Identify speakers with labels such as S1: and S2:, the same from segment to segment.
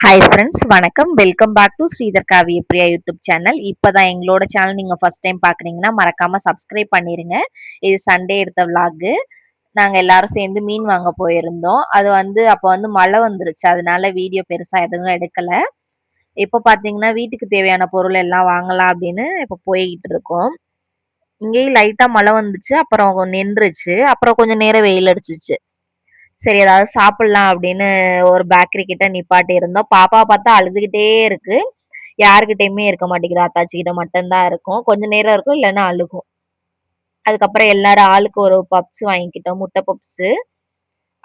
S1: Hi friends வணக்கம். Welcome back to Sridhar காவிய Priya YouTube channel. இப்போதான் எங்களோட சேனல் நீங்கள் ஃபர்ஸ்ட் டைம் பார்க்குறீங்கன்னா மறக்காமல் சப்ஸ்கிரைப் பண்ணிடுங்க. இது சண்டே எடுத்த விலாகு. நாங்கள் எல்லாரும் சேர்ந்து மீன் வாங்க போயிருந்தோம். அது அப்போ மழை வந்துருச்சு, அதனால வீடியோ பெருசாக எதுவும் எடுக்கலை. இப்போ பார்த்தீங்கன்னா வீட்டுக்கு தேவையான பொருள் எல்லாம் வாங்கலாம் அப்படின்னு இப்போ போய்கிட்டு இருக்கோம். இங்கேயும் லைட்டாக மழை வந்துச்சு, அப்புறம் நின்றுச்சு, அப்புறம் கொஞ்சம் நேரம் வெயில் அடிச்சிச்சு. சரி ஏதாவது சாப்பிடலாம் அப்படின்னு ஒரு பேக்கரி கிட்ட நிப்பாட்டி இருந்தோம். பாப்பா பார்த்தா அழுதுகிட்டே இருக்கு. யாருக்கிட்டயுமே இருக்க மாட்டேங்குது. அத்தாச்சி கிட்ட மட்டும்தான் இருக்கும். கொஞ்ச நேரம் இருக்கும், இல்லைன்னா அழுகும். அதுக்கப்புறம் எல்லாரும் ஆளுக்கு ஒரு பப்ஸ் வாங்கிக்கிட்டோம், முட்டை பப்ஸ்.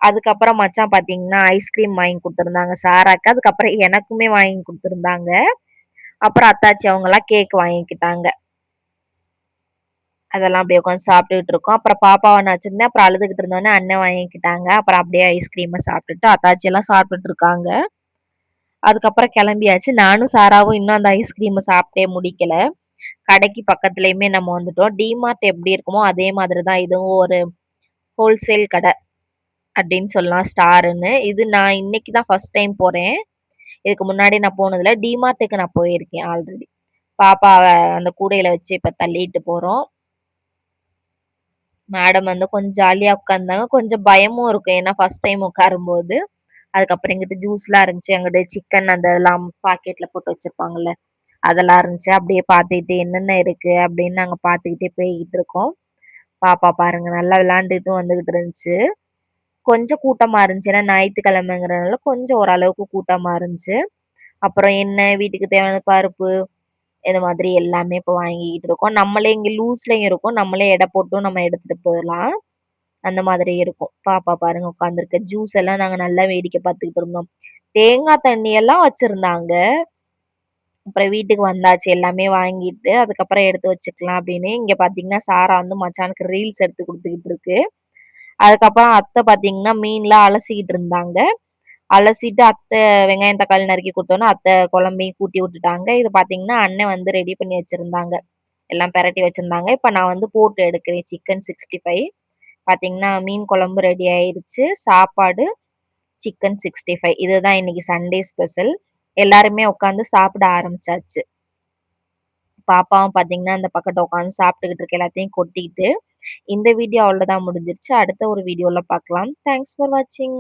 S1: அதுக்கப்புறம் மச்சான் பாத்தீங்கன்னா ஐஸ்கிரீம் வாங்கி கொடுத்துருந்தாங்க சாராக்கு. அதுக்கப்புறம் எனக்குமே வாங்கி கொடுத்துருந்தாங்க. அப்புறம் அத்தாச்சி அவங்க எல்லாம் கேக் வாங்கிக்கிட்டாங்க. அதெல்லாம் அப்படியே உட்காந்து சாப்பிட்டுட்டு இருக்கோம். அப்புறம் பாப்பாவை நான் வச்சிருந்தேன். அப்புறம் அழுதுகிட்டு இருந்தோன்னே அண்ணன் வாங்கிக்கிட்டாங்க. அப்புறம் அப்படியே ஐஸ்கிரீமை சாப்பிட்டுட்டு அத்தாச்சி எல்லாம் சாப்பிட்டுட்டு இருக்காங்க. அதுக்கப்புறம் கிளம்பியாச்சு. நானும் சாராவும் இன்னும் அந்த ஐஸ்கிரீமை சாப்பிட்டே முடிக்கல. கடைக்கு பக்கத்துலயுமே நம்ம வந்துட்டோம். டிமார்ட் எப்படி இருக்குமோ அதே மாதிரி தான் இதுவும் ஒரு ஹோல்சேல் கடை அப்படின்னு சொல்லலாம், ஸ்டாருன்னு. இது நான் இன்னைக்கு தான் ஃபர்ஸ்ட் டைம் போறேன். இதுக்கு முன்னாடி நான் போனதுல டிமார்ட்டுக்கு நான் போயிருக்கேன் ஆல்ரெடி. பாப்பாவை அந்த கூடையில வச்சு இப்ப தள்ளிட்டு போறோம். மேடம் கொஞ்சம் ஜாலியா உட்காந்தாங்க. கொஞ்சம் பயமும் இருக்கும், ஏன்னா ஃபர்ஸ்ட் டைம் உட்காரும்போது. அதுக்கப்புறம் எங்கிட்ட ஜூஸ்லாம் இருந்துச்சு. எங்கிட்ட சிக்கன் அந்த எல்லாம் பாக்கெட்ல போட்டு வச்சிருப்பாங்கல்ல, அதெல்லாம் இருந்துச்சு. அப்படியே பார்த்துக்கிட்டு என்னென்ன இருக்கு அப்படின்னு நாங்க பார்த்துக்கிட்டே போய்கிட்டு இருக்கோம். பாப்பா பாருங்க நல்லா விளையாண்டுட்டு வந்துகிட்டு இருந்துச்சு. கொஞ்சம் கூட்டமா இருந்துச்சு, ஏன்னா ஞாயிற்றுக்கிழமைங்கிறதுனால கொஞ்சம் ஓரளவுக்கு கூட்டமா இருந்துச்சு. அப்புறம் எண்ணெய், வீட்டுக்கு தேவையான பருப்பு, இந்த மாதிரி எல்லாமே இப்போ வாங்கிக்கிட்டு இருக்கோம். நம்மளே இங்க லூஸ்லயும் இருக்கும், நம்மளே எடை போட்டும் நம்ம எடுத்துட்டு போயிடலாம். அந்த மாதிரி இருக்கும். பாப்பா பாருங்க உட்காந்துருக்கு. ஜூஸ் எல்லாம் நாங்க நல்லா வேடிக்கை பார்த்துக்கிட்டு இருந்தோம். தேங்காய் தண்ணி எல்லாம் வச்சிருந்தாங்க. அப்புறம் வீட்டுக்கு வந்தாச்சு, எல்லாமே வாங்கிட்டு அதுக்கப்புறம் எடுத்து வச்சுக்கலாம் அப்படின்னு. இங்க பாத்தீங்கன்னா சாரா மச்சானுக்கு ரீல்ஸ் எடுத்து கொடுத்துக்கிட்டு இருக்கு. அதுக்கப்புறம் அத்தை பாத்தீங்கன்னா மீன்லாம் அலசிக்கிட்டு இருந்தாங்க. அலசிட்டு அத்தை வெங்காயம் தக்காளி நறுக்கி கொடுத்தோன்னா அத்தை குழம்பையும் கூட்டி விட்டுட்டாங்க. இது பாத்தீங்கன்னா அண்ணன் ரெடி பண்ணி வச்சிருந்தாங்க, எல்லாம் பெரட்டி வச்சிருந்தாங்க. இப்ப நான் போட்டு எடுக்கிறேன். சிக்கன் 65 பாத்தீங்கன்னா மீன் குழம்பு ரெடி ஆயிருச்சு. சாப்பாடு, சிக்கன் 65, இதுதான் இன்னைக்கு சண்டே ஸ்பெஷல். எல்லாருமே உட்காந்து சாப்பிட ஆரம்பிச்சாச்சு. பாப்பாவும் பாத்தீங்கன்னா அந்த பக்கத்துல உட்காந்து சாப்பிட்டுக்கிட்டு இருக்க எல்லாத்தையும் கொட்டிட்டு. இந்த வீடியோ அவ்வளவுதான், முடிஞ்சிருச்சு. அடுத்த ஒரு வீடியோல பார்க்கலாம். தேங்க்ஸ் ஃபார் வாட்சிங்.